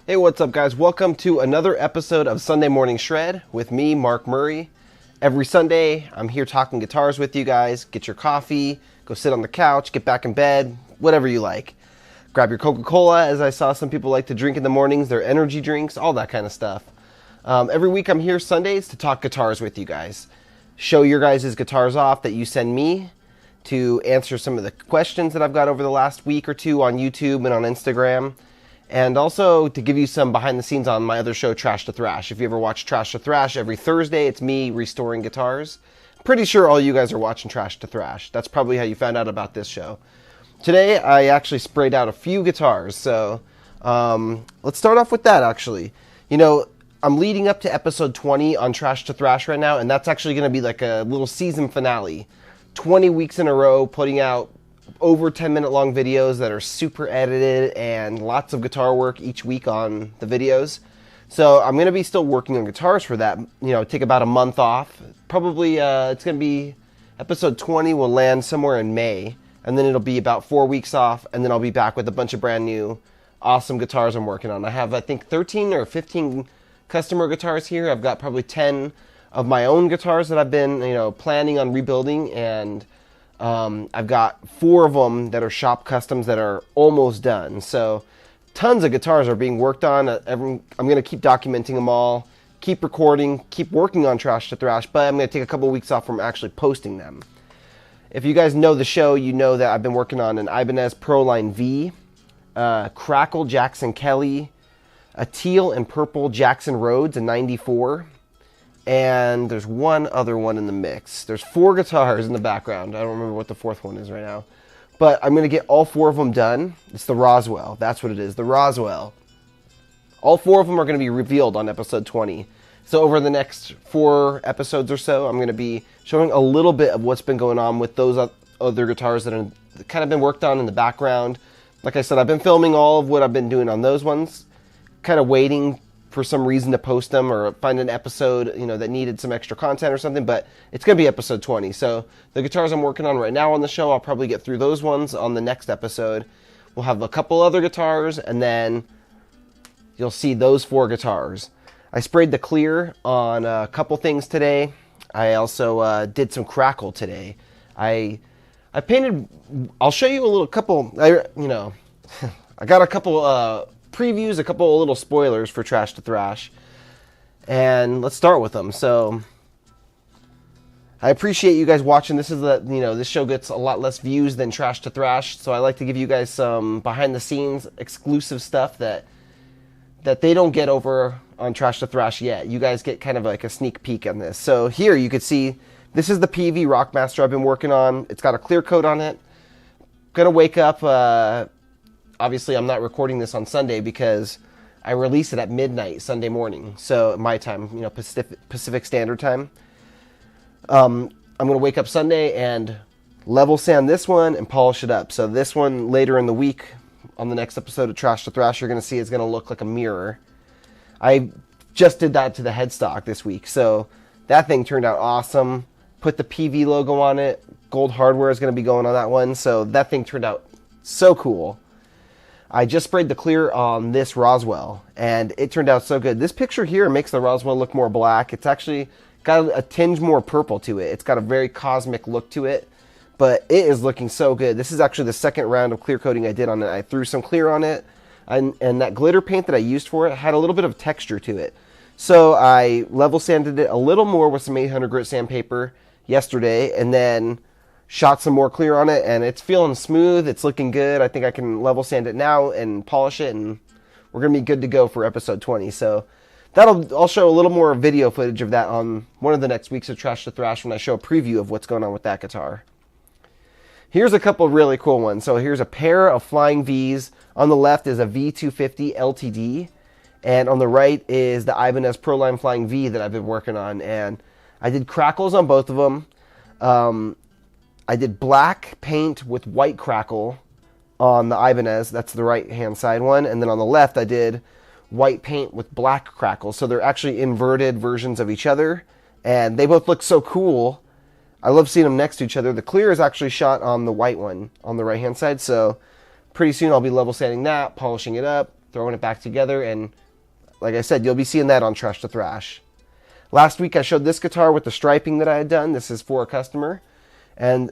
Hey, what's up, guys? Welcome to another episode of Sunday Morning Shred with me, Mark Murray. Every Sunday, I'm here talking guitars with you guys. Get your coffee, go sit on the couch, get back in bed, whatever you like. Grab your Coca-Cola, as I saw some people like to drink in the mornings, their energy drinks, all that kind of stuff. Every week, I'm here Sundays to talk guitars with you guys. Show your guys' guitars off that you send me, to answer some of the questions that I've got over the last week or two on YouTube and on Instagram. And also to give you some behind the scenes on my other show, Trash to Thrash. If you ever watch Trash to Thrash, every Thursday it's me restoring guitars. Pretty sure all you guys are watching Trash to Thrash. That's probably how you found out about this show. Today I actually sprayed out a few guitars, so let's start off with that actually. You know, I'm leading up to episode 20 on Trash to Thrash right now, and that's actually going to be like a little season finale. 20 weeks in a row putting out over 10-minute long videos that are super edited and lots of guitar work each week on the videos. So I'm going to be still working on guitars for that. You know, take about a month off. Probably it's going to be episode 20 will land somewhere in May, and then it'll be about 4 weeks off, and then I'll be back with a bunch of brand new awesome guitars I'm working on. I have, I think, 13 or 15 customer guitars here. I've got probably 10 of my own guitars that I've been, planning on rebuilding, and I've got 4 of them that are shop customs that are almost done. So tons of guitars are being worked on. I'm going to keep documenting them all, keep recording, keep working on Trash to Thrash, but I'm going to take a couple of weeks off from actually posting them. If you guys know the show, you know that I've been working on an Ibanez Proline V, Crackle Jackson Kelly, a teal and purple Jackson Rhodes, a 94, and there's one other one in the mix. There's 4 guitars in the background. I don't remember what the 4th one is right now. But I'm going to get all 4 of them done. It's the Roswell. That's what it is, the Roswell. All 4 of them are going to be revealed on episode 20. So over the next 4 episodes or so, I'm going to be showing a little bit of what's been going on with those other guitars that have kind of been worked on in the background. Like I said, I've been filming all of what I've been doing on those ones, kind of waiting for some reason to post them or find an episode, that needed some extra content or something, but it's going to be episode 20. So the guitars I'm working on right now on the show, I'll probably get through those ones on the next episode. We'll have a couple other guitars, and then you'll see those 4 guitars. I sprayed the clear on a couple things today. I also did some crackle today. I painted, I'll show you a couple, I got a couple previews, a couple of little spoilers for Trash to Thrash, and let's start with them. So I appreciate you guys watching. This is this show gets a lot less views than Trash to Thrash, so I like to give you guys some behind the scenes exclusive stuff that they don't get over on Trash to Thrash yet. You guys get kind of like a sneak peek on this. So here you can see this is the PV Rockmaster I've been working on. It's got a clear coat on it. Gonna wake up obviously, I'm not recording this on Sunday because I release it at midnight Sunday morning. So my time, Pacific Standard Time. I'm going to wake up Sunday and level sand this one and polish it up. So this one later in the week on the next episode of Trash to Thrash, you're going to see it's going to look like a mirror. I just did that to the headstock this week. So that thing turned out awesome. Put the PV logo on it. Gold hardware is going to be going on that one. So that thing turned out so cool. I just sprayed the clear on this Roswell, and it turned out so good. This picture here makes the Roswell look more black. It's actually got a tinge more purple to it. It's got a very cosmic look to it, but it is looking so good. This is actually the second round of clear coating I did on it. I threw some clear on it, and that glitter paint that I used for it had a little bit of texture to it. So I level sanded it a little more with some 800 grit sandpaper yesterday, and then shot some more clear on it, and it's feeling smooth. It's looking good. I think I can level sand it now and polish it, and we're going to be good to go for episode 20. So I'll show a little more video footage of that on one of the next weeks of Trash to Thrash when I show a preview of what's going on with that guitar. Here's a couple of really cool ones. So here's a pair of Flying Vs. On the left is a V250 LTD, and on the right is the Ibanez Proline Flying V that I've been working on, and I did crackles on both of them. I did black paint with white crackle on the Ibanez. That's the right-hand side one. And then on the left, I did white paint with black crackle. So they're actually inverted versions of each other. And they both look so cool. I love seeing them next to each other. The clear is actually shot on the white one on the right-hand side. So pretty soon I'll be level sanding that, polishing it up, throwing it back together, and like I said, you'll be seeing that on Thrash to Thrash. Last week I showed this guitar with the striping that I had done. This is for a customer, and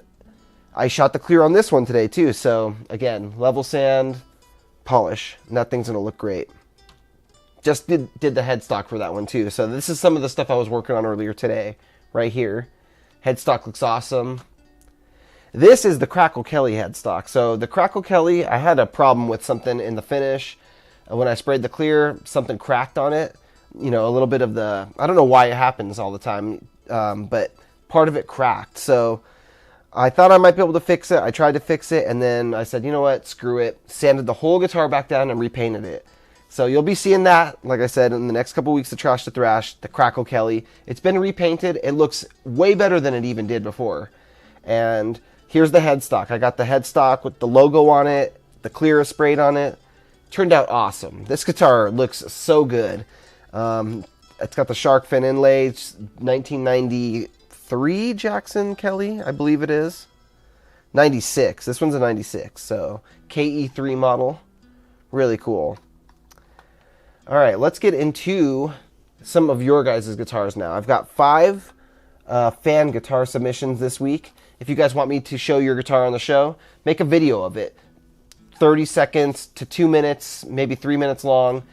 I shot the clear on this one today too. So again, level sand, polish, and that thing's gonna look great. Just did the headstock for that one too. So this is some of the stuff I was working on earlier today, right here. Headstock looks awesome. This is the Crackle Kelly headstock. So the Crackle Kelly, I had a problem with something in the finish. When I sprayed the clear, something cracked on it. You know, a little bit of the, I don't know why it happens all the time, but part of it cracked. So I thought I might be able to fix it. I tried to fix it, and then I said, you know what, screw it. Sanded the whole guitar back down and repainted it. So you'll be seeing that, like I said, in the next couple weeks of Thrash to Thrash, the Crackle Kelly. It's been repainted. It looks way better than it even did before. And here's the headstock. I got the headstock with the logo on it, the clear sprayed on it. Turned out awesome. This guitar looks so good. It's got the shark fin inlay. It's 1993 Jackson Kelly, I believe it is. 96. This one's a 96. So KE3 model. Really cool. All right, let's get into some of your guys' guitars now. I've got 5 fan guitar submissions this week. If you guys want me to show your guitar on the show, make a video of it. 30 seconds to 2 minutes, maybe 3 minutes long.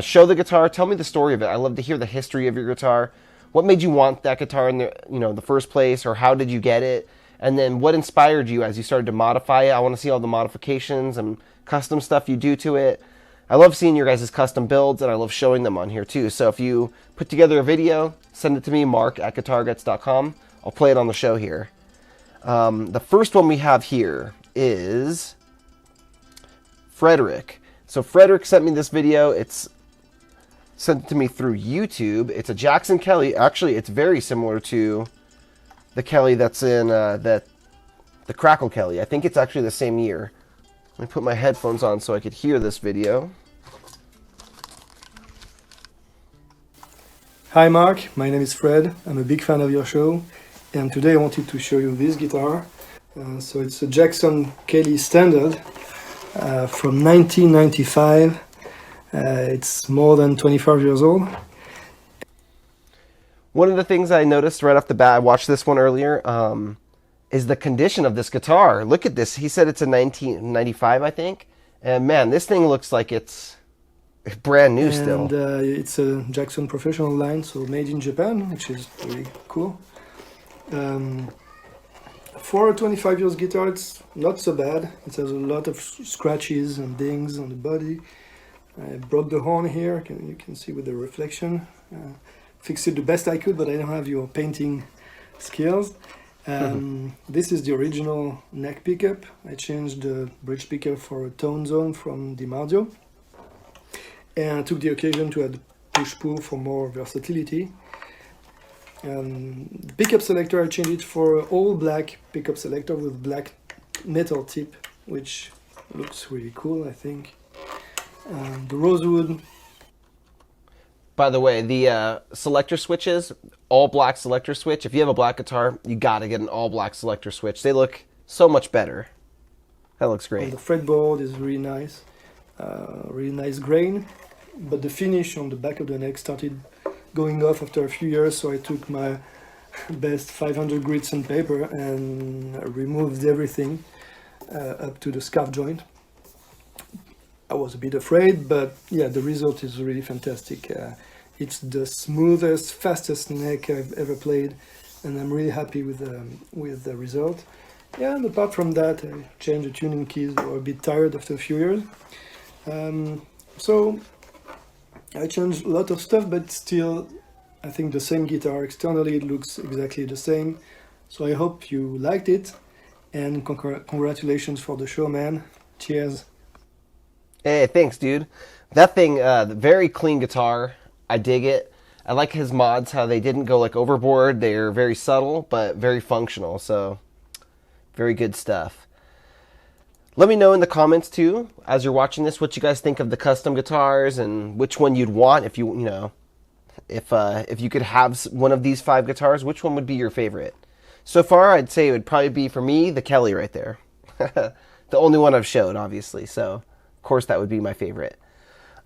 Show the guitar. Tell me the story of it. I love to hear the history of your guitar. What made you want that guitar in the first place, or how did you get it? And then what inspired you as you started to modify it? I want to see all the modifications and custom stuff you do to it. I love seeing your guys' custom builds, and I love showing them on here too. So if you put together a video, send it to me, mark@guitarguts.com. I'll play it on the show here. The first one we have here is Frederick. So Frederick sent me this video. It's sent it to me through YouTube. It's a Jackson Kelly. Actually, it's very similar to the Kelly that's in the Crackle Kelly. I think it's actually the same year. Let me put my headphones on so I could hear this video. Hi Mark, my name is Fred. I'm a big fan of your show, and today I wanted to show you this guitar. So it's a Jackson Kelly Standard from 1995. It's more than 25 years old. One of the things I noticed right off the bat, I watched this one earlier, is the condition of this guitar. Look at this. He said it's a 1995, I think. And man, this thing looks like it's brand new still. And it's a Jackson professional line, so made in Japan, which is really cool. For a 25 years guitar, it's not so bad. It has a lot of scratches and dings on the body. I broke the horn here, you can see with the reflection. Fixed it the best I could, but I don't have your painting skills. This is the original neck pickup. I changed the bridge pickup for a tone zone from DiMarzio. And I took the occasion to add push-pull for more versatility. The pickup selector, I changed it for all black pickup selector with black metal tip, which looks really cool, I think. The rosewood. By the way, the selector switches, all black selector switch. If you have a black guitar, you got to get an all black selector switch. They look so much better. That looks great. And the fretboard is really nice grain, but the finish on the back of the neck started going off after a few years, so I took my best 500 grit sandpaper and removed everything up to the scarf joint. I was a bit afraid, but yeah, the result is really fantastic. It's the smoothest, fastest neck I've ever played, and I'm really happy with the result. Yeah, and apart from that, I changed the tuning keys. They were a bit tired after a few years. So I changed a lot of stuff, but still, I think the same guitar. Externally, it looks exactly the same. So I hope you liked it, and congratulations for the show, man. Cheers. Hey, thanks, dude. That thing, very clean guitar. I dig it. I like his mods, how they didn't go like overboard. They're very subtle, but very functional. So, very good stuff. Let me know in the comments too, as you're watching this, what you guys think of the custom guitars and which one you'd want if you you could have one of these 5 guitars. Which one would be your favorite? So far, I'd say it would probably be for me the Kelly right there, the only one I've showed, obviously. So, of course, that would be my favorite.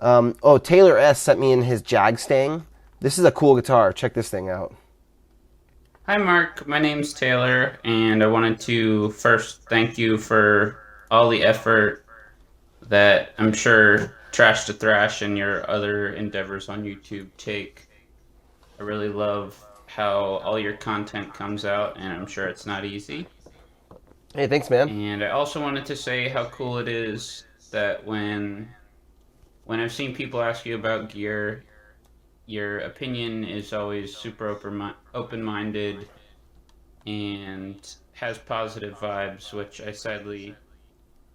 Oh, Taylor S. sent me in his Jag Stang. This is a cool guitar. Check this thing out. Hi, Mark. My name's Taylor, and I wanted to first thank you for all the effort that I'm sure Trash to Thrash and your other endeavors on YouTube take. I really love how all your content comes out, and I'm sure it's not easy. Hey, thanks, man. And I also wanted to say how cool it is that when I've seen people ask you about gear, your opinion is always super open-minded and has positive vibes, which I sadly,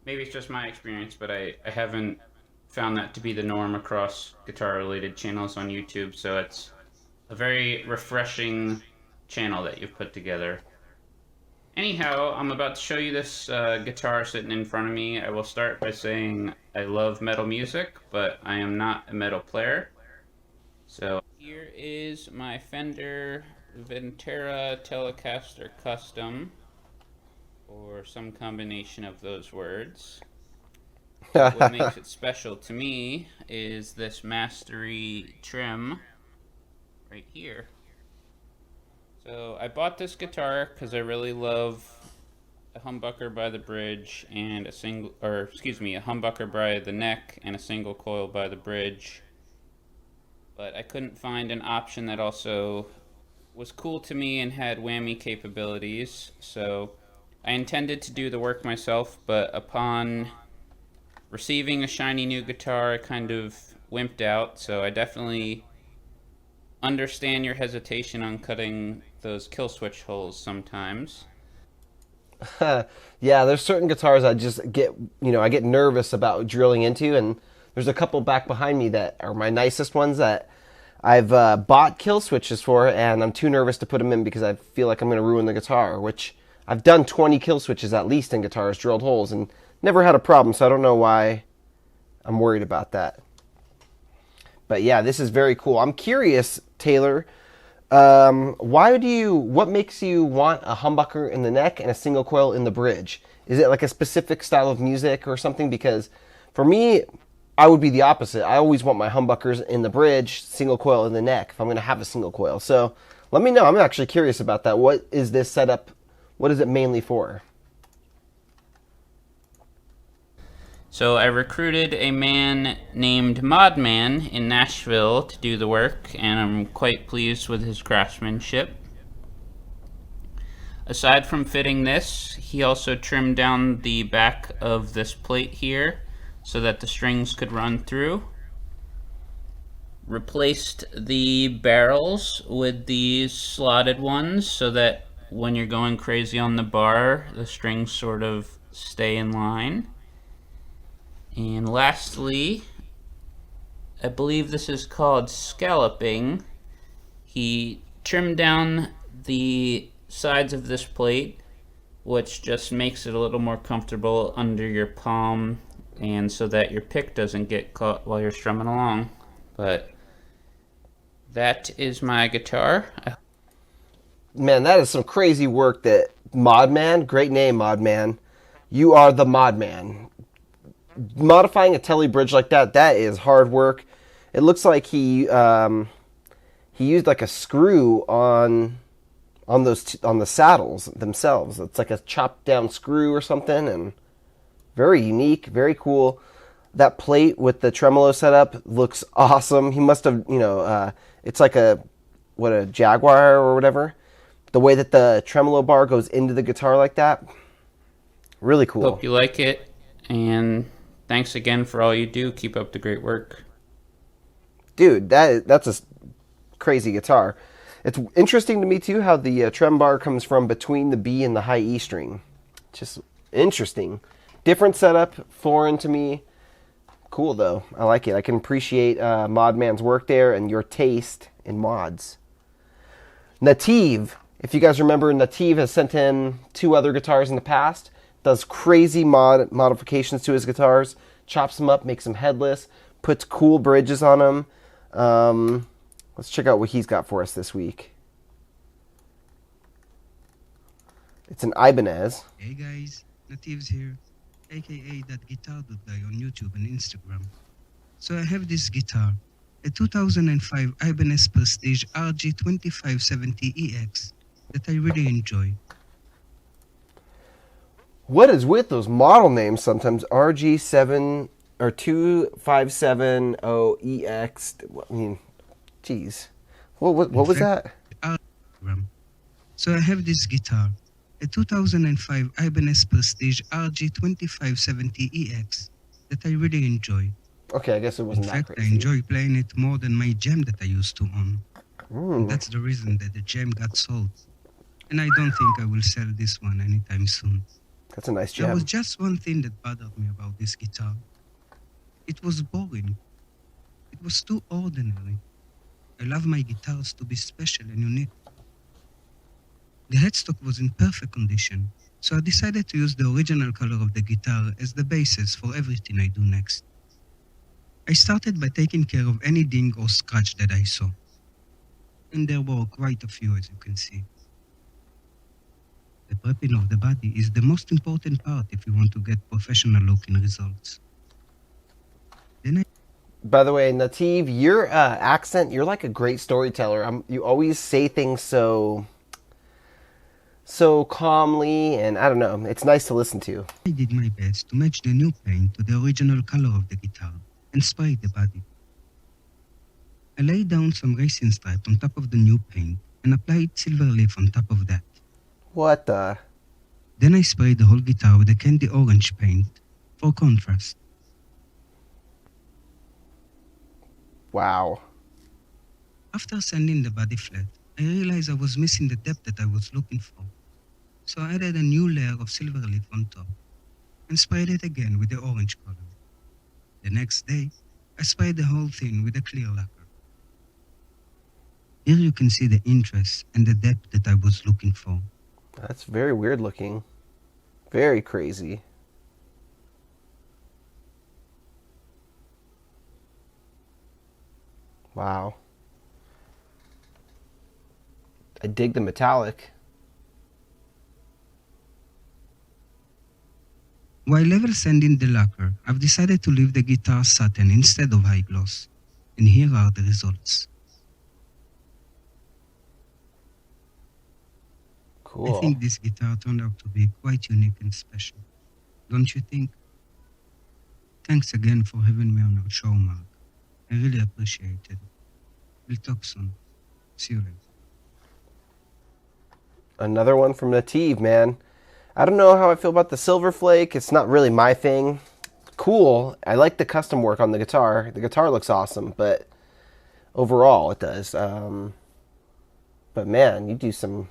maybe it's just my experience, but I haven't found that to be the norm across guitar-related channels on YouTube, so it's a very refreshing channel that you've put together. Anyhow, I'm about to show you this guitar sitting in front of me. I will start by saying I love metal music, but I am not a metal player. So here is my Fender Ventera Telecaster Custom, or some combination of those words. What makes it special to me is this mastery trim right here. So I bought this guitar because I really love a humbucker by the bridge and a humbucker by the neck and a single coil by the bridge. But I couldn't find an option that also was cool to me and had whammy capabilities. So I intended to do the work myself, but upon receiving a shiny new guitar, I kind of wimped out. So I definitely understand your hesitation on cutting those kill switch holes sometimes. Yeah, there's certain guitars I just get, I get nervous about drilling into, and there's a couple back behind me that are my nicest ones that I've bought kill switches for, and I'm too nervous to put them in because I feel like I'm going to ruin the guitar, which I've done 20 kill switches at least in guitars, drilled holes, and never had a problem, so I don't know why I'm worried about that. But yeah, this is very cool. I'm curious, Taylor, what makes you want a humbucker in the neck and a single coil in the bridge? Is it like a specific style of music or something? Because for me, I would be the opposite. I always want my humbuckers in the bridge, single coil in the neck if I'm going to have a single coil. So let me know. I'm actually curious about that. What is this setup? What is it mainly for? So I recruited a man named Modman in Nashville to do the work, and I'm quite pleased with his craftsmanship. Aside from fitting this, he also trimmed down the back of this plate here so that the strings could run through. Replaced the barrels with these slotted ones so that when you're going crazy on the bar, the strings sort of stay in line. And lastly, I believe this is called scalloping. He trimmed down the sides of this plate, which just makes it a little more comfortable under your palm and so that your pick doesn't get caught while you're strumming along. But that is my guitar. Man, that is some crazy work that Modman, great name, Modman. You are the Modman. Modifying a telly bridge like that is hard work. It looks like he used like a screw on the saddles themselves. It's like a chopped down screw or something, and very unique, very cool. That plate with the tremolo setup looks awesome. He must have, it's like a Jaguar or whatever. The way that the tremolo bar goes into the guitar like that, really cool. Hope you like it, and thanks again for all you do. Keep up the great work. Dude, that's a crazy guitar. It's interesting to me, too, how the trem bar comes from between the B and the high E string. Just interesting. Different setup, foreign to me. Cool, though. I like it. I can appreciate Modman's work there and your taste in mods. Native. If you guys remember, Native has sent in 2 other guitars in the past. Does crazy modifications to his guitars. Chops them up, makes them headless. Puts cool bridges on them. Let's check out what he's got for us this week. It's an Ibanez. Hey guys, Natives here, aka that guitar dude guy on YouTube and Instagram. So I have this guitar, a 2005 Ibanez Prestige RG2570EX that I really enjoy. What is with those model names sometimes? RG7 or 2570EX. I mean, geez. In What was fact, that? program. So I have this guitar, a 2005 Ibanez Prestige RG2570EX that I really enjoy. Okay, I guess it In wasn't that fact, I crazy. enjoy playing it more than my jam that I used to own. And Mm, that's the reason that the jam got sold. And I don't think I will sell this one anytime soon. that's a nice There was gem. just one thing that bothered me about this guitar. It was boring. It was too ordinary. I love my guitars to be special and unique. The headstock was in perfect condition, so I decided to use the original color of the guitar as the basis for everything I do next. I started by taking care of any ding or scratch that I saw. And there were quite a few, as you can see. The prepping of the body is the most important part if you want to get professional looking results. Then I By the way, Nativ, your accent, you're like a great storyteller. You always say things so calmly, and I don't know. It's nice to listen to. did my best to match the new paint to the original color of the guitar and sprayed the body. I laid down some racing stripe on top of the new paint and applied silver leaf on top of that. What the? Then I sprayed the whole guitar with a candy orange paint for contrast. Wow. After sanding the body flat, I realized I was missing the depth that I was looking for. So I added a new layer of silver leaf on top and sprayed it again with the orange color. The next day, I sprayed the whole thing with a clear lacquer. Here you can see the interest and the depth that I was looking for. That's very weird looking. Very crazy. Wow. I dig the metallic. While level sanding the lacquer, I've decided to leave the guitar satin instead of high gloss. And here are the results. Cool. I think this guitar turned out to be quite unique and special. Don't you think? Thanks again for having me on your show, Mark. I really appreciate it. We'll talk soon. See you later. Another one from Nativ, man. I don't know how I feel about the Silver Flake. It's not really my thing. Cool. I like the custom work on the guitar. The guitar looks awesome, but overall it does. But man, you do some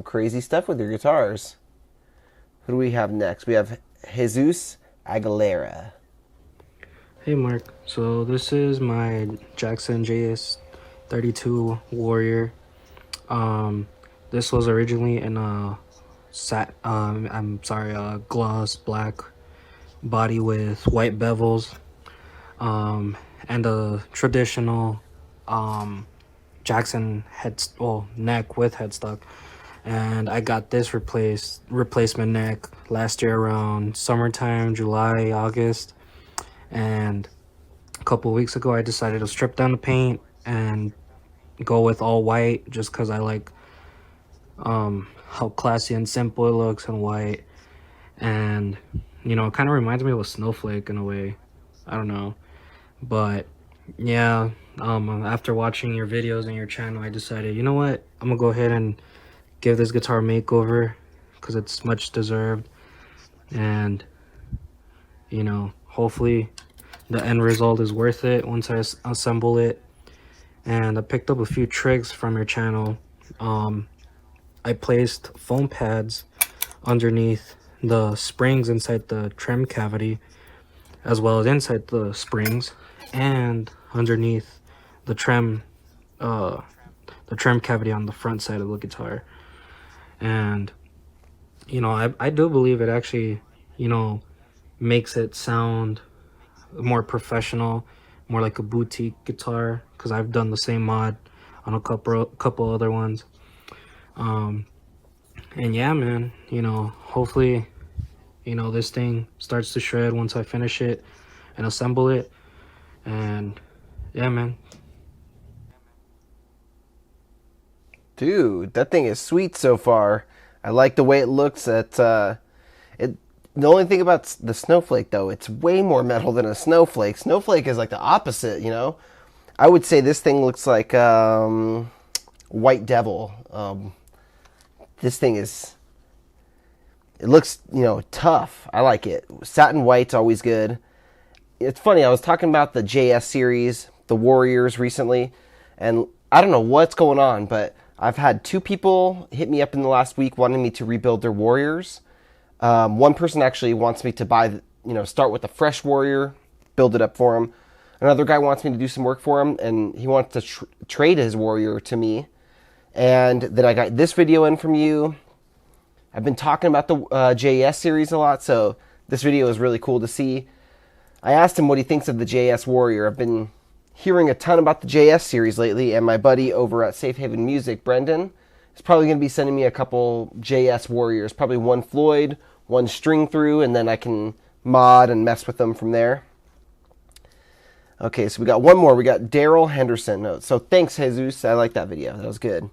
crazy stuff with your guitars. Who do we have next? We have Jesus Aguilera. Hey Mark, so this is my Jackson JS32 Warrior. This was originally in a gloss black body with white bevels, and a traditional Jackson neck with headstock. And I got this replacement neck last year around summertime, July, August. And a couple of weeks ago, I decided to strip down the paint and go with all white just because I like how classy and simple it looks in white. And, it kind of reminds me of a snowflake in a way. I don't know. But, yeah, after watching your videos and your channel, I decided, you know what? I'm going to go ahead and give this guitar a makeover because it's much deserved. And, hopefully the end result is worth it once I assemble it. And I picked up a few tricks from your channel. I placed foam pads underneath the springs inside the trim cavity, as well as inside the springs and underneath the trim cavity on the front side of the guitar. And I do believe it actually makes it sound more professional, more like a boutique guitar, because I've done the same mod on a couple other ones. And yeah, man, hopefully this thing starts to shred once I finish it and assemble it. And yeah, man. Dude, that thing is sweet so far. I like the way it looks. It. The only thing about the Snowflake, though, it's way more metal than a Snowflake. Snowflake is like the opposite, you know? I would say this thing looks like White Devil. This thing is... It looks, you know, tough. I like it. Satin white's always good. It's funny, I was talking about the JS series, the Warriors, recently, and I don't know what's going on, but I've had 2 people hit me up in the last week wanting me to rebuild their Warriors. One person actually wants me to buy, start with a fresh Warrior, build it up for him. Another guy wants me to do some work for him, and he wants to trade his Warrior to me. And then I got this video in from you. I've been talking about the JS series a lot, so this video is really cool to see. I asked him what he thinks of the JS Warrior. I've been hearing a ton about the JS series lately, and my buddy over at Safe Haven Music, Brendan, is probably going to be sending me a couple JS Warriors, probably one Floyd, one string through, and then I can mod and mess with them from there. Okay, so we got one more. We got Daryl Henderson. So thanks, Jesus. I like that video. That was good.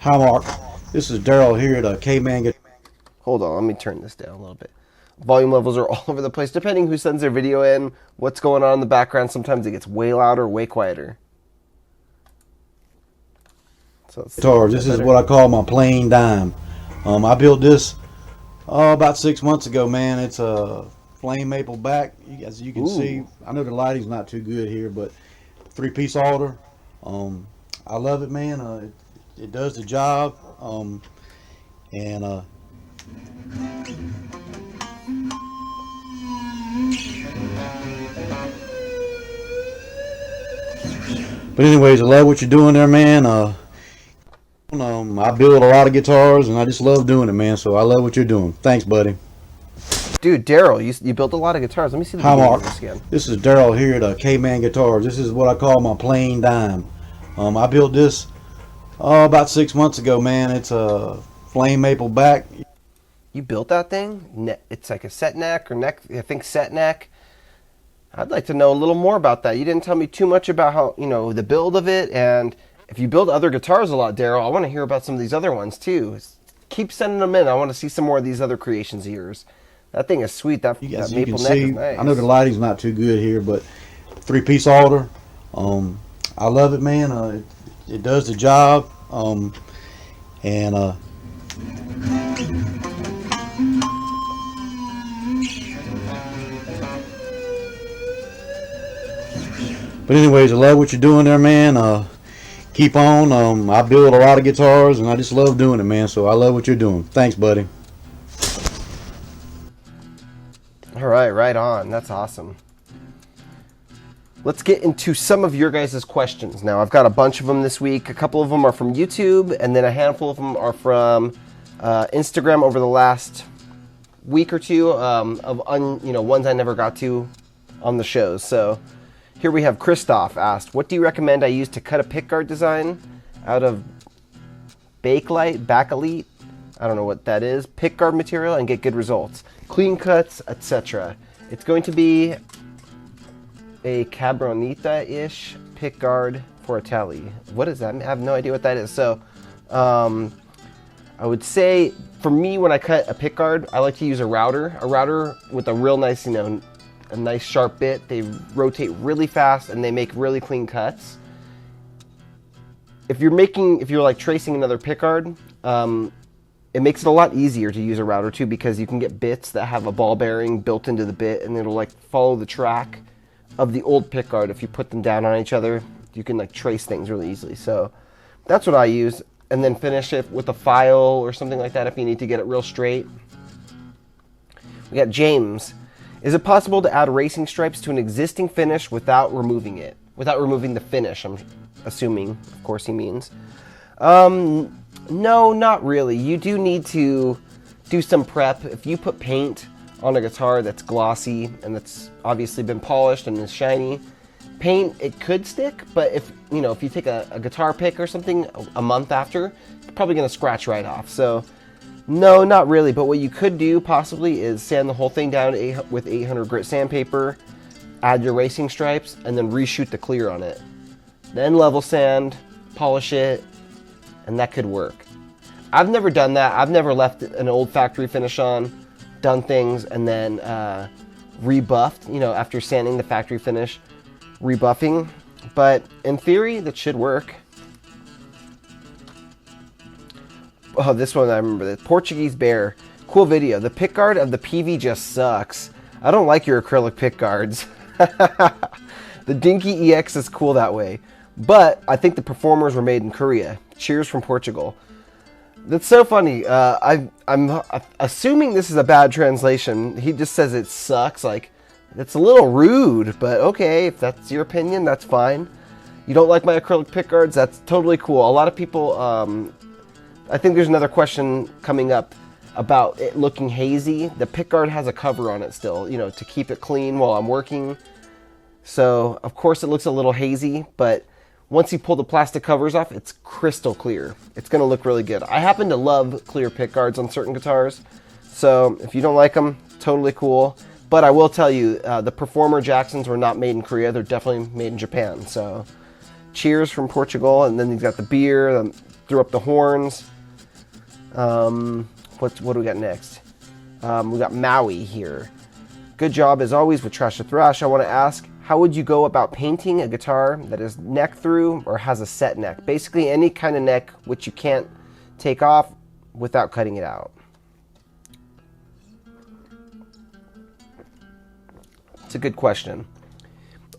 Hi, Mark. This is Daryl here at K-Man. Hold on, let me turn this down a little bit. Volume levels are all over the place, depending who sends their video in, what's going on in the background. Sometimes it gets way louder, way quieter. So Guitars. This is what I call my plain dime. I built this about 6 months ago, man. It's a flame maple back. As you can see, I know the lighting's not too good here, but 3-piece altar. I love it, man. It does the job. But anyways, I love what you're doing there, man. I build a lot of guitars, and I just love doing it, man. So I love what you're doing. Thanks, buddy. Dude, Daryl, you built a lot of guitars. Let me see the Hi, video Mark. of this again. This is Daryl here at K-Man Guitars. This is what I call my plain dime. I built this about 6 months ago, man. It's a flame maple back. You built that thing? It's like a set neck or neck, I think set neck. I'd like to know a little more about that. You didn't tell me too much about how, the build of it. And if you build other guitars a lot, Daryl, I want to hear about some of these other ones too. Keep sending them in. I want to see some more of these other creations of yours. That thing is sweet. That maple neck is nice. I know the lighting's not too good here, but 3-piece altar. I love it, man. It does the job. But anyways, I love what you're doing there, man. Keep on. I build a lot of guitars, and I just love doing it, man. So I love what you're doing. Thanks, buddy. All right, right on. That's awesome. Let's get into some of your guys' questions. Now, I've got a bunch of them this week. A couple of them are from YouTube, and then a handful of them are from Instagram over the last week or two of ones I never got to on the shows. So here we have Christoph asked, what do you recommend I use to cut a pickguard design out of Bakelite, I don't know what that is, pickguard material and get good results? Clean cuts, etc. It's going to be a Cabronita-ish pickguard for a tally. What is that? I have no idea what that is. So I would say for me, when I cut a pickguard, I like to use a router with a real nice, a nice sharp bit. They rotate really fast and they make really clean cuts. If you're like tracing another pickguard, it makes it a lot easier to use a router too, because you can get bits that have a ball bearing built into the bit, and it'll like follow the track of the old pickguard. If you put them down on each other, you can like trace things really easily. So that's what I use, and then finish it with a file or something like that if you need to get it real straight. We got James. Is it possible to add racing stripes to an existing finish without removing it? Without removing the finish, I'm assuming, of course he means. No, not really. You do need to do some prep. If you put paint on a guitar that's glossy and that's obviously been polished and is shiny, paint, it could stick, but if you take a guitar pick or something a month after, it's probably going to scratch right off. So no, not really. But what you could do possibly is sand the whole thing down with 800 grit sandpaper, add your racing stripes, and then reshoot the clear on it. Then level sand, polish it, and that could work. I've never done that. I've never left an old factory finish on, done things, and then rebuffed, you know, after sanding the factory finish, rebuffing. But in theory, that should work. Oh, this one I remember. The Portuguese Bear. Cool video. The pickguard of the PV just sucks. I don't like your acrylic pickguards. The Dinky EX is cool that way. But I think the performers were made in Korea. Cheers from Portugal. That's so funny. I'm assuming this is a bad translation. He just says it sucks. Like, that's a little rude, but okay, if that's your opinion, that's fine. You don't like my acrylic pickguards? That's totally cool. A lot of people, I think there's another question coming up about it looking hazy. The pickguard has a cover on it still, you know, to keep it clean while I'm working. So, of course, it looks a little hazy, but once you pull the plastic covers off, it's crystal clear. It's going to look really good. I happen to love clear pickguards on certain guitars, so if you don't like them, totally cool. But I will tell you, the Performer Jacksons were not made in Korea. They're definitely made in Japan. So, cheers from Portugal. And then you've got the beer, threw up the horns. What do we got next? We got Maui here. Good job as always with Thrash to Thrash. I want to ask, how would you go about painting a guitar that is neck through or has a set neck? Basically any kind of neck which you can't take off without cutting it out. It's a good question.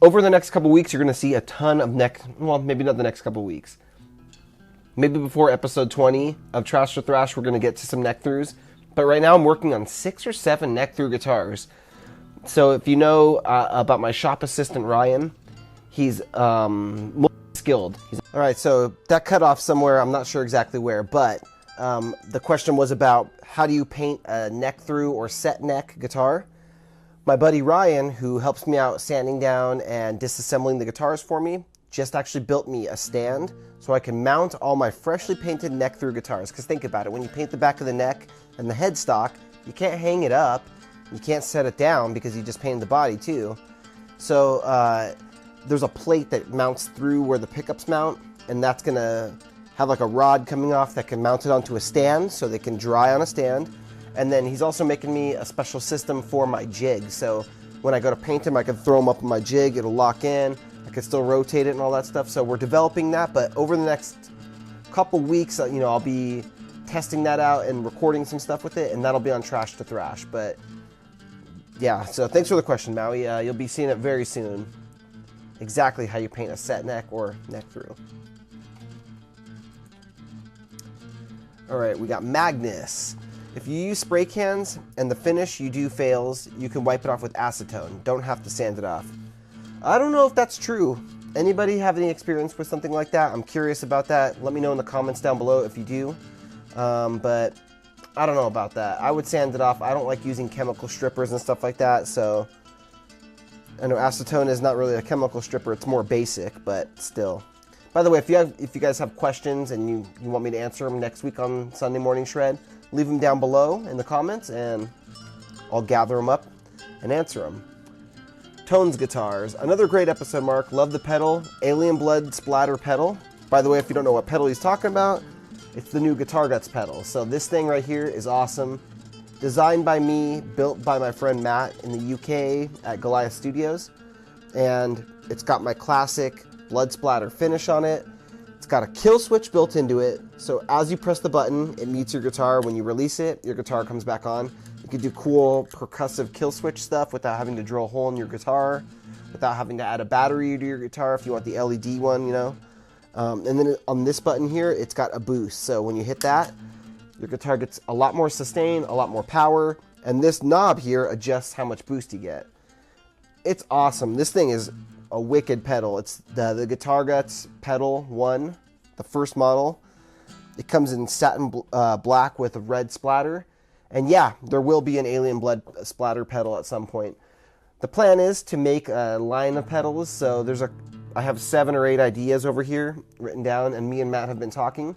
Over the next couple weeks, you're going to see a ton of neck, well, maybe not the next couple weeks. Maybe before episode 20 of Thrash to Thrash, we're going to get to some neck throughs. But right now I'm working on 6 or 7 neck through guitars. So if you know about my shop assistant, Ryan, he's skilled. All right, so that cut off somewhere. I'm not sure exactly where, but the question was about how do you paint a neck through or set neck guitar? My buddy Ryan, who helps me out sanding down and disassembling the guitars for me, just actually built me a stand so I can mount all my freshly painted neck through guitars. Because think about it, when you paint the back of the neck and the headstock, you can't hang it up. You can't set it down because you just painted the body too. So there's a plate that mounts through where the pickups mount, and that's gonna have like a rod coming off that can mount it onto a stand so they can dry on a stand. And then he's also making me a special system for my jig. So when I go to paint them, I can throw them up on my jig, it'll lock in, I can still rotate it and all that stuff. So we're developing that, but over the next couple weeks, you know, I'll be testing that out and recording some stuff with it, and that'll be on Thrash to Thrash. But yeah, so thanks for the question, Maui. You'll be seeing it very soon. Exactly how you paint a set neck or neck through. All right, we got Magnus. If you use spray cans and the finish you do fails, you can wipe it off with acetone. Don't have to sand it off. I don't know if that's true. Anybody have any experience with something like that? I'm curious about that. Let me know in the comments down below if you do. But I don't know about that. I would sand it off. I don't like using chemical strippers and stuff like that, so I know acetone is not really a chemical stripper. It's more basic, but still. By the way, if you guys have questions and you want me to answer them next week on Sunday Morning Shred, leave them down below in the comments, and I'll gather them up and answer them. Tones Guitars. Another great episode, Mark. Love the pedal. Alien Blood Splatter pedal. By the way, if you don't know what pedal he's talking about, it's the new Guitar Guts pedal. So this thing right here is awesome. Designed by me, built by my friend Matt in the UK at Goliath Studios. And it's got my classic blood splatter finish on it. It's got a kill switch built into it. So as you press the button, it mutes your guitar. When you release it, your guitar comes back on. You can do cool percussive kill switch stuff without having to drill a hole in your guitar, without having to add a battery to your guitar if you want the LED one, you know. And then on this button here, it's got a boost. So when you hit that, your guitar gets a lot more sustain, a lot more power, and this knob here adjusts how much boost you get. It's awesome. This thing is a wicked pedal. It's the Guitar Guts Pedal 1, the first model. It comes in satin black with a red splatter. And yeah, there will be an Alien Blood Splatter pedal at some point. The plan is to make a line of pedals. So I have 7 or 8 ideas over here written down, and me and Matt have been talking.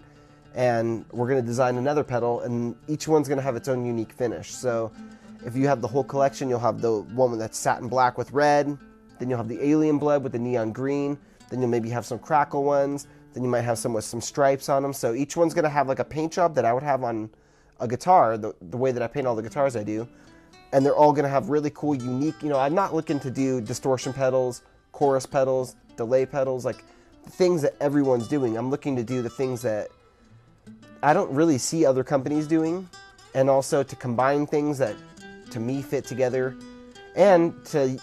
And we're going to design another pedal, and each one's going to have its own unique finish. So if you have the whole collection, you'll have the one that's satin black with red, Then you'll have the alien blood with the neon green. Then you'll maybe have some crackle ones. Then you might have some with some stripes on them. So each one's going to have like a paint job that I would have on a guitar, the way that I paint all the guitars I do. And they're all going to have really cool, unique, I'm not looking to do distortion pedals, chorus pedals, delay pedals, like the things that everyone's doing. I'm looking to do the things that I don't really see other companies doing, and also to combine things that to me fit together, and to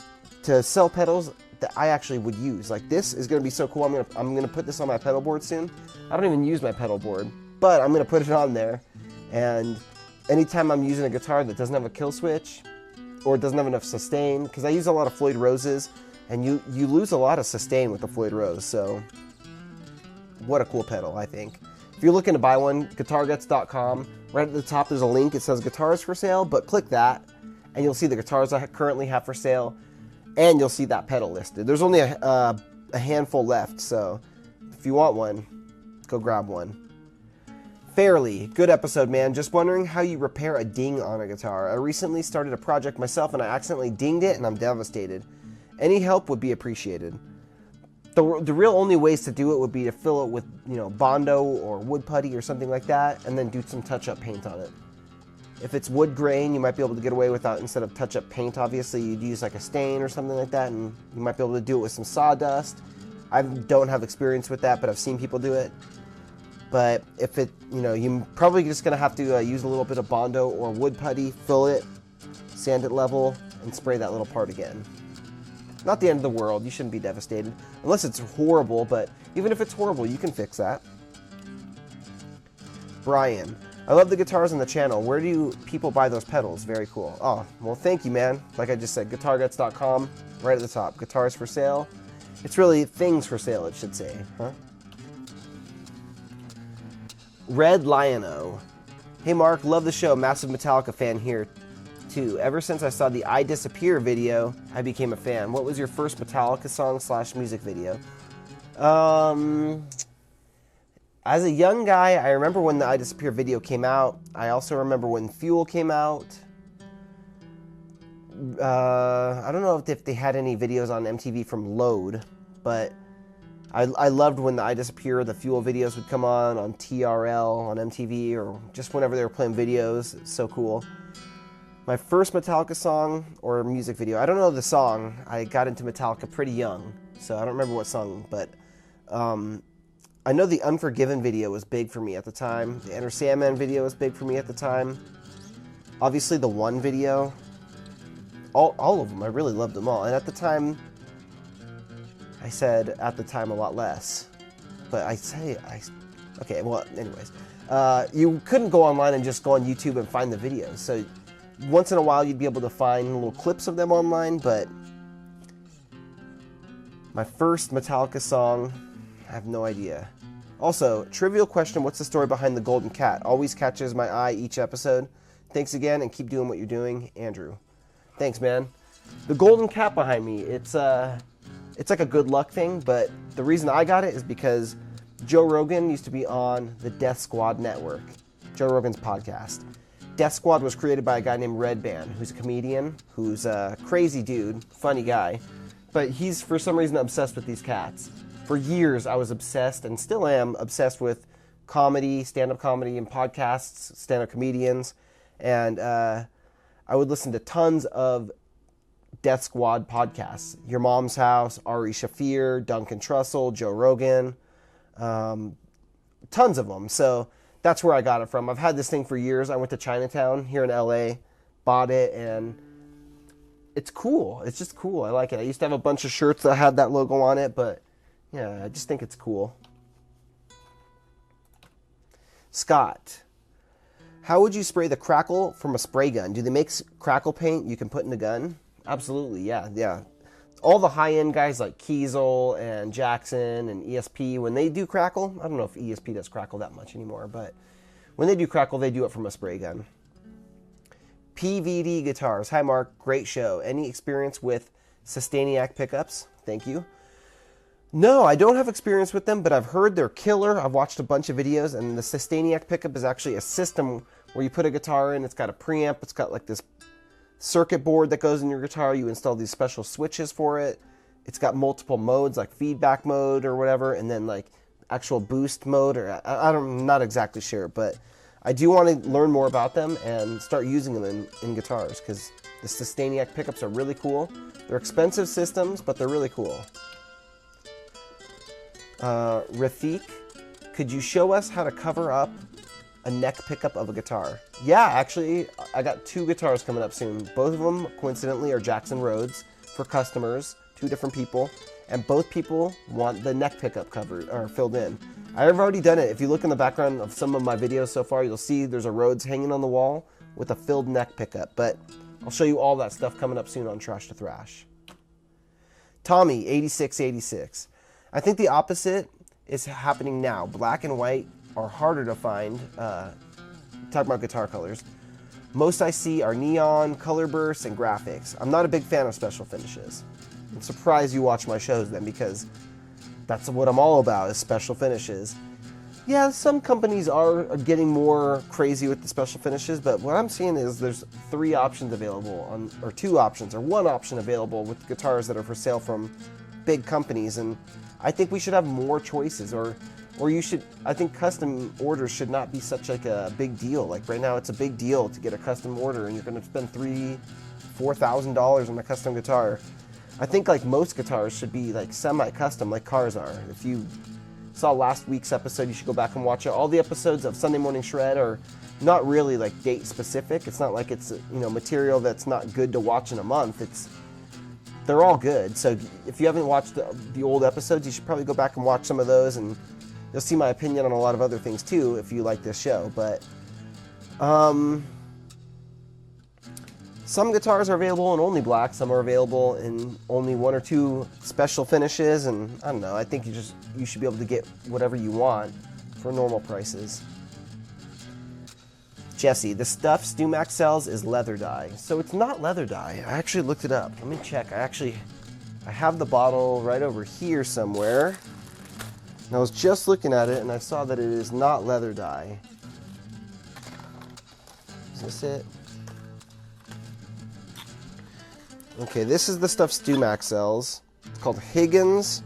sell pedals that I actually would use. Like this is going to be so cool. I'm gonna put this on my pedal board soon. I don't even use my pedal board, but I'm going to put it on there. And anytime I'm using a guitar that doesn't have a kill switch or doesn't have enough sustain, because I use a lot of Floyd Roses, and you lose a lot of sustain with the Floyd Rose. So what a cool pedal, I think. If you're looking to buy one, guitarguts.com. Right at the top there's a link. It says guitars for sale, but click that and you'll see the guitars I currently have for sale, and you'll see that pedal listed. There's only a handful left, so if you want one, go grab one. Fairly, good episode, man. Just wondering how you repair a ding on a guitar. I recently started a project myself and I accidentally dinged it and I'm devastated. Any help would be appreciated. The real only ways to do it would be to fill it with, Bondo or wood putty or something like that, and then do some touch-up paint on it. If it's wood grain, you might be able to get away without, instead of touch-up paint, obviously, you'd use like a stain or something like that, and you might be able to do it with some sawdust. I don't have experience with that, but I've seen people do it. But if it, you're probably just going to have to use a little bit of Bondo or wood putty, fill it, sand it level, and spray that little part again. Not the end of the world. You shouldn't be devastated. Unless it's horrible, but even if it's horrible, you can fix that. Brian, I love the guitars on the channel. Where do people buy those pedals? Very cool. Oh, well, thank you, man. Like I just said, guitarguts.com, right at the top. Guitars for sale. It's really things for sale, it should say, huh? Red Lion-O. Hey, Mark, love the show. Massive Metallica fan here. Ever since I saw the I Disappear video, I became a fan. What was your first Metallica song / music video? As a young guy, I remember when the I Disappear video came out. I also remember when Fuel came out. I don't know if they had any videos on MTV from Load, but I loved when the I Disappear, the Fuel videos would come on TRL, on MTV, or just whenever they were playing videos. It's so cool. My first Metallica song or music video, I don't know the song. I got into Metallica pretty young, so I don't remember what song, but I know the Unforgiven video was big for me at the time. The Enter Sandman video was big for me at the time. Obviously the One video, all of them, I really loved them all. And at the time, I said at the time a lot less, but okay, well, anyways. You couldn't go online and just go on YouTube and find the videos, so once in a while you'd be able to find little clips of them online, but my first Metallica song, I have no idea. Also, trivial question, what's the story behind the golden cat? Always catches my eye each episode. Thanks again, and keep doing what you're doing, Andrew. Thanks, man. The golden cat behind me, it's like a good luck thing, but the reason I got it is because Joe Rogan used to be on the Death Squad network, Joe Rogan's podcast. Death Squad was created by a guy named Redban, who's a comedian, who's a crazy dude, funny guy, but he's for some reason obsessed with these cats. For years I was obsessed, and still am, obsessed with comedy, stand-up comedy and podcasts, stand-up comedians, and I would listen to tons of Death Squad podcasts. Your Mom's House, Ari Shaffir, Duncan Trussell, Joe Rogan, tons of them. So that's where I got it from. I've had this thing for years. I went to Chinatown here in LA, bought it, and it's cool. It's just cool. I like it. I used to have a bunch of shirts that had that logo on it, but yeah, I just think it's cool. Scott, how would you spray the crackle from a spray gun? Do they make crackle paint you can put in the gun? Absolutely, yeah. All the high-end guys like Kiesel and Jackson and ESP, when they do crackle, I don't know if ESP does crackle that much anymore, but when they do crackle, they do it from a spray gun. PVD Guitars. Hi, Mark. Great show. Any experience with Sustainiac pickups? Thank you. No, I don't have experience with them, but I've heard they're killer. I've watched a bunch of videos, and the Sustainiac pickup is actually a system where you put a guitar in. It's got a preamp. It's got like this circuit board that goes in your guitar. You install these special switches for it. it's got multiple modes like feedback mode or whatever, and then like actual boost mode, or I'm not exactly sure, but I do want to learn more about them and start using them in guitars, because the Sustainiac pickups are really cool. They're expensive systems, but they're really cool. Rafik, could you show us how to cover up a neck pickup of a guitar? Yeah, actually, I got 2 guitars coming up soon. Both of them, coincidentally, are Jackson Rhodes for customers, 2 different people, and both people want the neck pickup covered or filled in. I've already done it. If you look in the background of some of my videos so far, you'll see there's a Rhodes hanging on the wall with a filled neck pickup, but I'll show you all that stuff coming up soon on Trash to Thrash. Tommy, 8686. I think the opposite is happening now. Black and white are harder to find. Talk about guitar colors. Most I see are neon, color bursts, and graphics. I'm not a big fan of special finishes. I'm surprised you watch my shows then, because that's what I'm all about, is special finishes. Yeah, some companies are getting more crazy with the special finishes, but what I'm seeing is there's 3 options available, or 2 options, or 1 option available with guitars that are for sale from big companies, and I think we should have more choices, or you should, I think custom orders should not be such like a big deal. Like right now it's a big deal to get a custom order, and you're gonna spend $3,000-$4,000 on a custom guitar. I think like most guitars should be like semi-custom, like cars are. If you saw last week's episode, you should go back and watch it. All the episodes of Sunday Morning Shred are not really like date specific. It's not like it's, you know, material that's not good to watch in a month. They're all good. So if you haven't watched the old episodes, you should probably go back and watch some of those, and you'll see my opinion on a lot of other things too if you like this show. But some guitars are available in only black, some are available in only 1 or 2 special finishes, and I don't know, I think you should be able to get whatever you want for normal prices. Jesse, the stuff StewMac sells is leather dye. So it's not leather dye. I actually looked it up. Let me check. I have the bottle right over here somewhere. And I was just looking at it and I saw that it is not leather dye. Is this it? Okay, this is the stuff StewMac sells. It's called Higgins.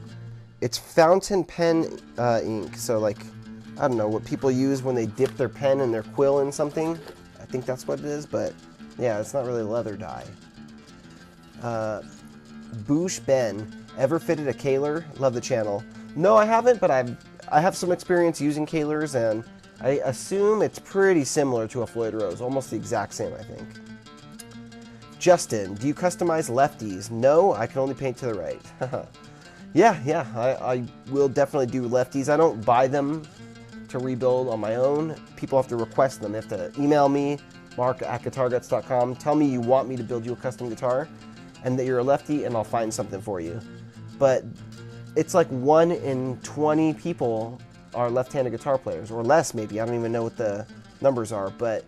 It's fountain pen ink. So like, I don't know, what people use when they dip their pen and their quill in something. I think that's what it is, but yeah, it's not really leather dye. Boosh Ben, ever fitted a Kaler? Love the channel. No, I haven't, but I have some experience using Kalers, and I assume it's pretty similar to a Floyd Rose, almost the exact same, I think. Justin, do you customize lefties? No, I can only paint to the right. Yeah, I will definitely do lefties. I don't buy them to rebuild on my own. People have to request them. They have to email me, mark@guitarguts.com, tell me you want me to build you a custom guitar and that you're a lefty, and I'll find something for you. But it's like 1 in 20 people are left-handed guitar players, or less maybe. I don't even know what the numbers are, but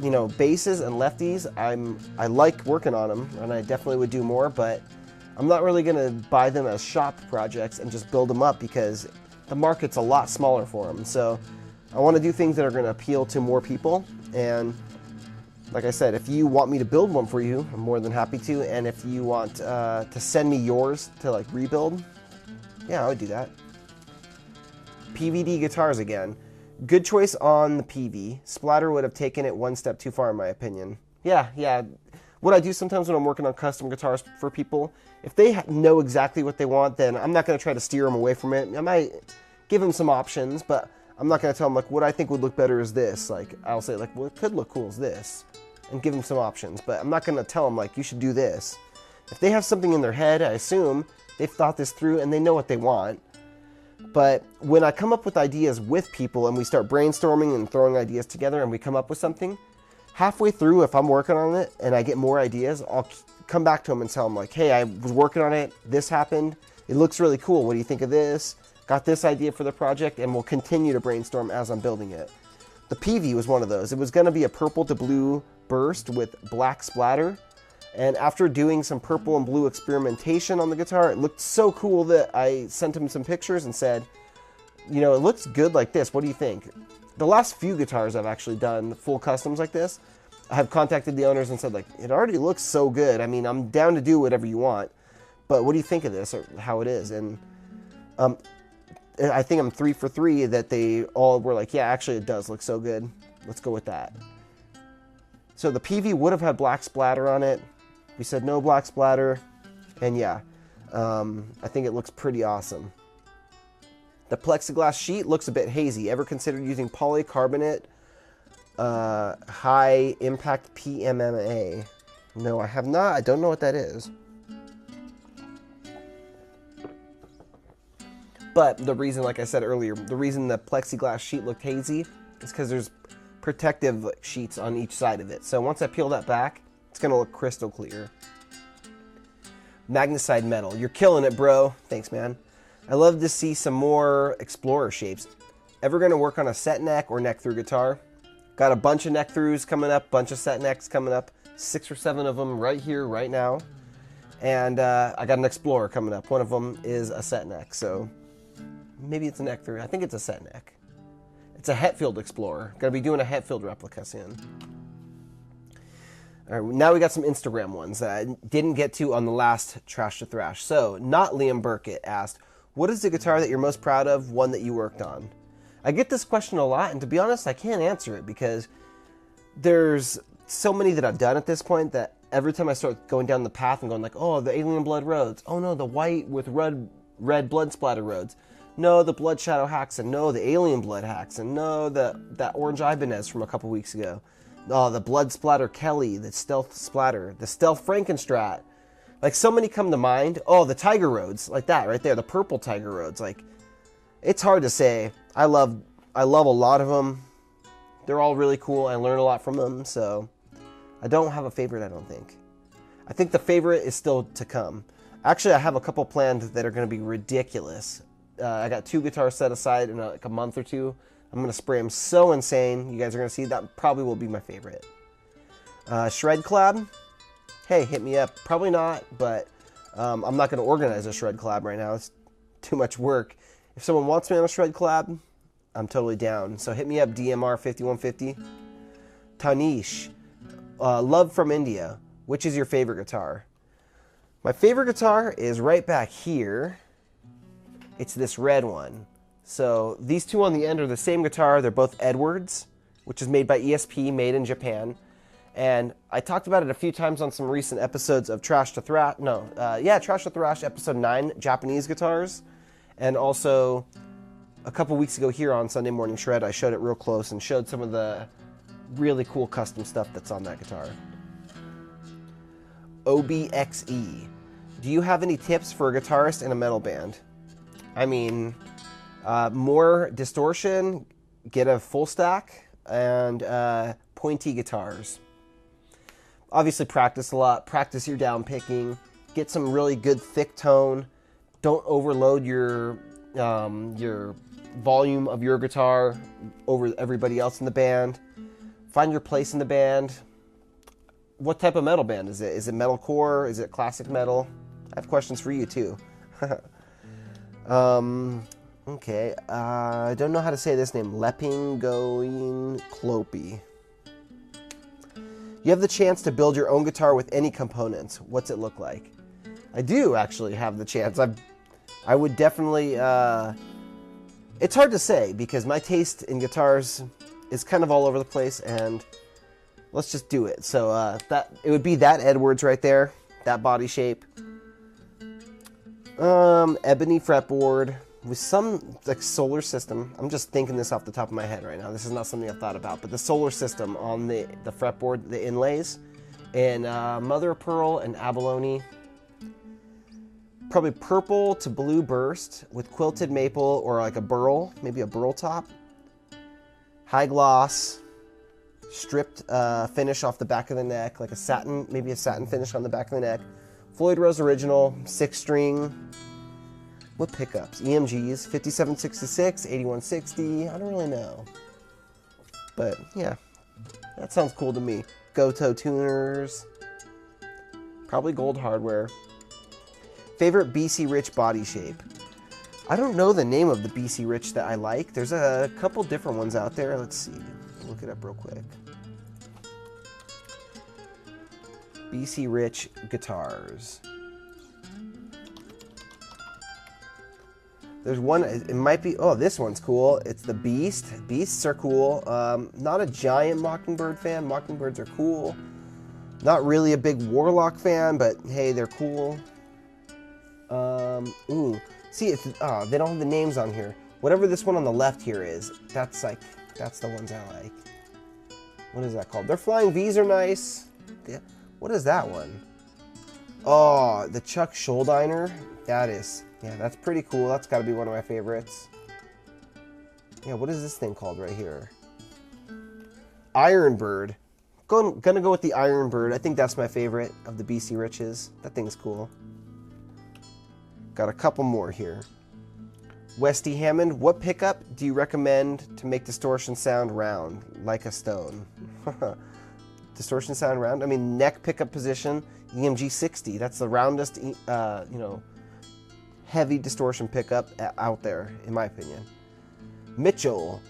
you know, basses and lefties, I like working on them, and I definitely would do more, but I'm not really gonna buy them as shop projects and just build them up, because the market's a lot smaller for them. So I want to do things that are going to appeal to more people, and like I said, if you want me to build one for you, I'm more than happy to. And if you want to send me yours to like rebuild, yeah, I would do that. PVD guitars again. Good choice on the PV. Splatter would have taken it 1 step too far in my opinion. Yeah. What I do sometimes when I'm working on custom guitars for people, if they know exactly what they want, then I'm not going to try to steer them away from it. I might give them some options, but I'm not going to tell them like what I think would look better is this. Like I'll say like, well, it could look cool as this, and give them some options. But I'm not going to tell them like you should do this. If they have something in their head, I assume they've thought this through and they know what they want. But when I come up with ideas with people and we start brainstorming and throwing ideas together and we come up with something, halfway through, if I'm working on it and I get more ideas, I'll come back to them and tell them like, hey, I was working on it, this happened, it looks really cool, what do you think of this? Got this idea for the project, and we'll continue to brainstorm as I'm building it. The PV was one of those. It was going to be a purple to blue burst with black splatter, and after doing some purple and blue experimentation on the guitar, it looked so cool that I sent him some pictures and said, you know, it looks good like this, what do you think? The last few guitars I've actually done full customs like this, I have contacted the owners and said like, it already looks so good. I mean, I'm down to do whatever you want. But what do you think of this, or how it is? And I think I'm 3 for 3 that they all were like, yeah, actually it does look so good. Let's go with that. So the PV would have had black splatter on it. We said no black splatter. And yeah, I think it looks pretty awesome. The plexiglass sheet looks a bit hazy. Ever considered using polycarbonate high impact PMMA? No, I have not. I don't know what that is. But the reason, like I said earlier, the reason the plexiglass sheet looked hazy is because there's protective sheets on each side of it. So once I peel that back, it's going to look crystal clear. Magnesite metal. You're killing it, bro. Thanks, man. I love to see some more Explorer shapes. Ever going to work on a set neck or neck through guitar? Got a bunch of neck throughs coming up, bunch of set necks coming up. 6 or 7 of them right here, right now. And I got an Explorer coming up. One of them is a set neck, so maybe it's a neck through. I think it's a set neck. It's a Hetfield Explorer. Gonna be doing a Hetfield replica soon. All right, now we got some Instagram ones that I didn't get to on the last Trash to Thrash. So, not Liam Burkett asked, what is the guitar that you're most proud of, one that you worked on? I get this question a lot, and to be honest, I can't answer it because there's so many that I've done at this point that every time I start going down the path and going like, oh, the Alien Blood Rhodes. Oh no, the white with red blood splatter Rhodes. No, the Blood Shadow Hacks, and no, the Alien Blood Hacks, and no, that orange Ibanez from a couple weeks ago. Oh, the Blood Splatter Kelly, the Stealth Splatter, the Stealth Frankenstrat. Like, so many come to mind. Oh, the Tiger Rhodes, like that right there, the purple Tiger Rhodes. Like, it's hard to say. I love a lot of them. They're all really cool. I learn a lot from them, so I don't have a favorite, I don't think. I think the favorite is still to come. Actually, I have a couple planned that are going to be ridiculous. I got 2 guitars set aside in like a month or 2. I'm going to spray them so insane. You guys are going to see that probably will be my favorite. Shred collab. Hey, hit me up. Probably not, but I'm not going to organize a shred collab right now. It's too much work. If someone wants me on a shred collab, I'm totally down. So hit me up, DMR 5150. Tanish. Love from India. Which is your favorite guitar? My favorite guitar is right back here. It's this red one. So these two on the end are the same guitar. They're both Edwards, which is made by ESP, made in Japan. And I talked about it a few times on some recent episodes of Trash to Thrash. Trash to Thrash episode 9, Japanese guitars. And also a couple weeks ago here on Sunday Morning Shred, I showed it real close and showed some of the really cool custom stuff that's on that guitar. OBXE. Do you have any tips for a guitarist in a metal band? I mean, more distortion, get a full stack, and pointy guitars. Obviously practice a lot, practice your down picking, get some really good thick tone, don't overload your volume of your guitar over everybody else in the band, find your place in the band. What type of metal band is it? Is it metalcore? Is it classic metal? I have questions for you too. Okay, I don't know how to say this name. Lepingoin Clopey. You have the chance to build your own guitar with any components. What's it look like? I do actually have the chance. I would definitely... it's hard to say because my taste in guitars is kind of all over the place, and let's just do it. So it would be that Edwards right there, that body shape. Ebony fretboard with some like solar system. I'm just thinking this off the top of my head right now. This is not something I've thought about, but the solar system on the fretboard, the inlays, in mother of pearl and abalone. Probably purple to blue burst with quilted maple or like a burl, maybe a burl top. High gloss, stripped finish off the back of the neck, like a satin, maybe a satin finish on the back of the neck. Floyd Rose original, 6-string. What pickups? EMGs, 5766, 8160. I don't really know. But yeah, that sounds cool to me. Goto tuners. Probably gold hardware. Favorite BC Rich body shape? I don't know the name of the BC Rich that I like. There's a couple different ones out there. Let's see. Look it up real quick. BC Rich guitars. There's one, it might be, oh, this one's cool. It's the Beast. Beasts are cool. Not a giant Mockingbird fan. Mockingbirds are cool. Not really a big Warlock fan, but hey, they're cool. Ooh. See, it's, they don't have the names on here. Whatever this one on the left here is, that's the ones I like. What is that called? Their Flying V's are nice. Yeah. What is that one? Oh, the Chuck Schuldiner. That is, yeah, that's pretty cool. That's got to be one of my favorites. Yeah, what is this thing called right here? Ironbird. Gonna go with the Ironbird. I think that's my favorite of the BC Riches. That thing's cool. Got a couple more here. Westy Hammond, what pickup do you recommend to make distortion sound round, like a stone? Distortion sound round? I mean, neck pickup position, EMG 60. That's the roundest, you know, heavy distortion pickup out there, in my opinion. Mitchell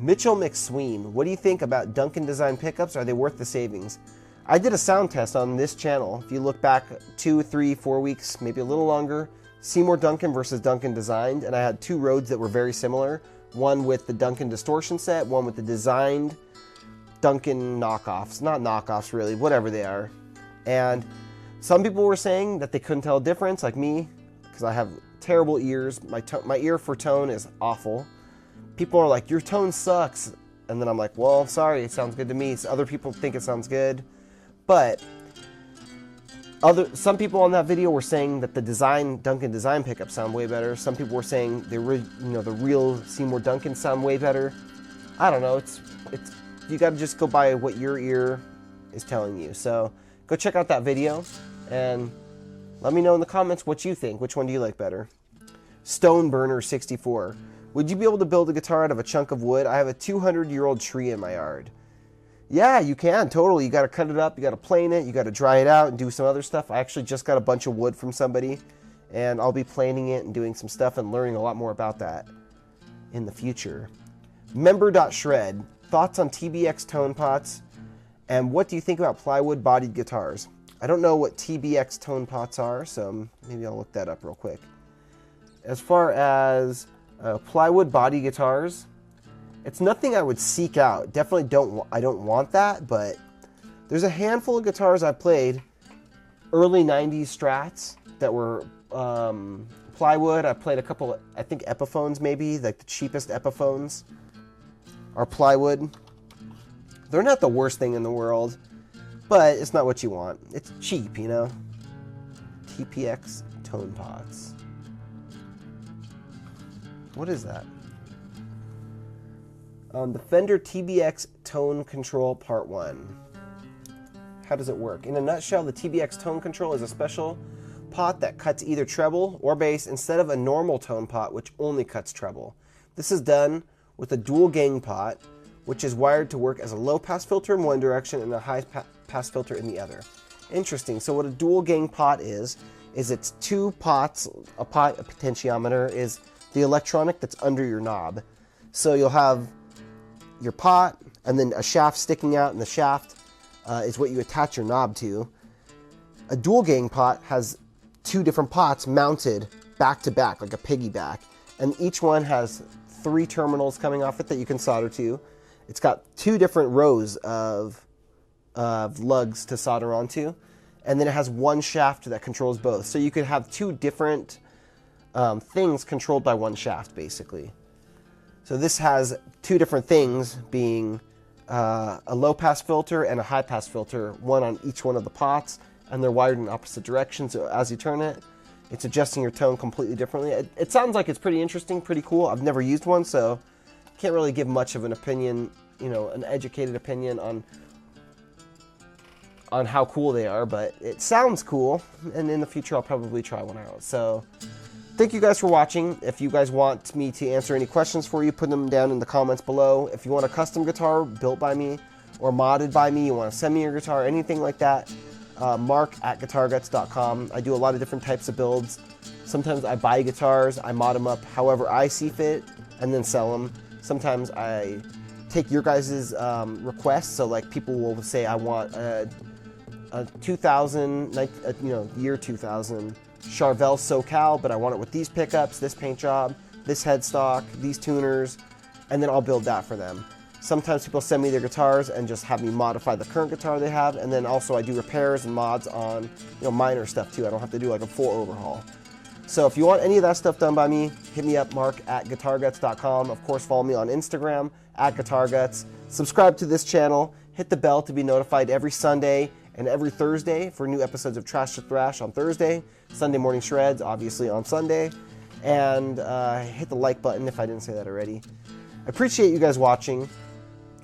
McSween, what do you think about Duncan design pickups? Are they worth the savings? I did a sound test on this channel. If you look back 2, 3, 4 weeks, maybe a little longer, Seymour Duncan versus Duncan designed, and I had 2 Rhodes that were very similar. One with the Duncan distortion set, one with the designed Duncan knockoffs. Not knockoffs really, whatever they are. And some people were saying that they couldn't tell a difference, like me, because I have terrible ears. My ear for tone is awful. People are like, your tone sucks. And then I'm like, well, sorry, it sounds good to me. So other people think it sounds good. But some people on that video were saying that the Duncan design pickups sound way better. Some people were saying the real Seymour Duncan sound way better. I don't know. It's you got to just go by what your ear is telling you. So go check out that video and let me know in the comments what you think. Which one do you like better? Stoneburner 64. Would you be able to build a guitar out of a chunk of wood? I have a 200-year-old tree in my yard. Yeah, you can, totally. You got to cut it up, you got to plane it, you got to dry it out and do some other stuff. I actually just got a bunch of wood from somebody, and I'll be planing it and doing some stuff and learning a lot more about that in the future. Member.shred, thoughts on TBX tone pots, and what do you think about plywood-bodied guitars? I don't know what TBX tone pots are, so maybe I'll look that up real quick. As far as plywood body guitars, it's nothing I would seek out. Definitely I don't want that, but there's a handful of guitars I played, early 90s Strats that were plywood. I played a couple, I think Epiphones maybe, like the cheapest Epiphones are plywood. They're not the worst thing in the world, but it's not what you want. It's cheap, you know? TPX tone pots. What is that? The Fender TBX Tone Control Part 1. How does it work? In a nutshell, the TBX Tone Control is a special pot that cuts either treble or bass instead of a normal tone pot, which only cuts treble. This is done with a dual gang pot, which is wired to work as a low-pass filter in one direction and a high-pass filter in the other. Interesting. So what a dual gang pot is it's 2 pots. A potentiometer is the electronic that's under your knob. So you'll have your pot and then a shaft sticking out, and the shaft is what you attach your knob to. A dual gang pot has 2 different pots mounted back to back like a piggyback, and each one has 3 terminals coming off it that you can solder to. It's got 2 different rows of lugs to solder onto, and then it has 1 shaft that controls both. So you could have 2 different things controlled by 1 shaft, basically. So this has 2 different things, being a low-pass filter and a high-pass filter, one on each one of the pots, and they're wired in opposite directions. So as you turn it, it's adjusting your tone completely differently. It sounds like it's pretty interesting, pretty cool. I've never used one, so can't really give much of an opinion, you know, an educated opinion on how cool they are, but it sounds cool, and in the future I'll probably try one out. So thank you guys for watching. If you guys want me to answer any questions for you, put them down in the comments below. If you want a custom guitar built by me or modded by me, you want to send me your guitar, anything like that, mark@guitarguts.com. I do a lot of different types of builds. Sometimes I buy guitars, I mod them up however I see fit, and then sell them. Sometimes I take your guys' requests. So like people will say, I want a 2000, year 2000 Charvel SoCal, but I want it with these pickups, this paint job, this headstock, these tuners, and then I'll build that for them. Sometimes people send me their guitars and just have me modify the current guitar they have, and then also I do repairs and mods on minor stuff too. I don't have to do like a full overhaul. So if you want any of that stuff done by me, hit me up, mark@guitarguts.com. Of course, follow me on Instagram @guitarguts. Subscribe to this channel. Hit the bell to be notified every Sunday and every Thursday for new episodes of Trash to Thrash on Thursday, Sunday Morning Shreds, obviously on Sunday. And hit the like button if I didn't say that already. I appreciate you guys watching,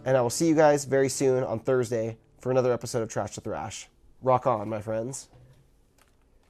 and I will see you guys very soon on Thursday for another episode of Trash to Thrash. Rock on, my friends.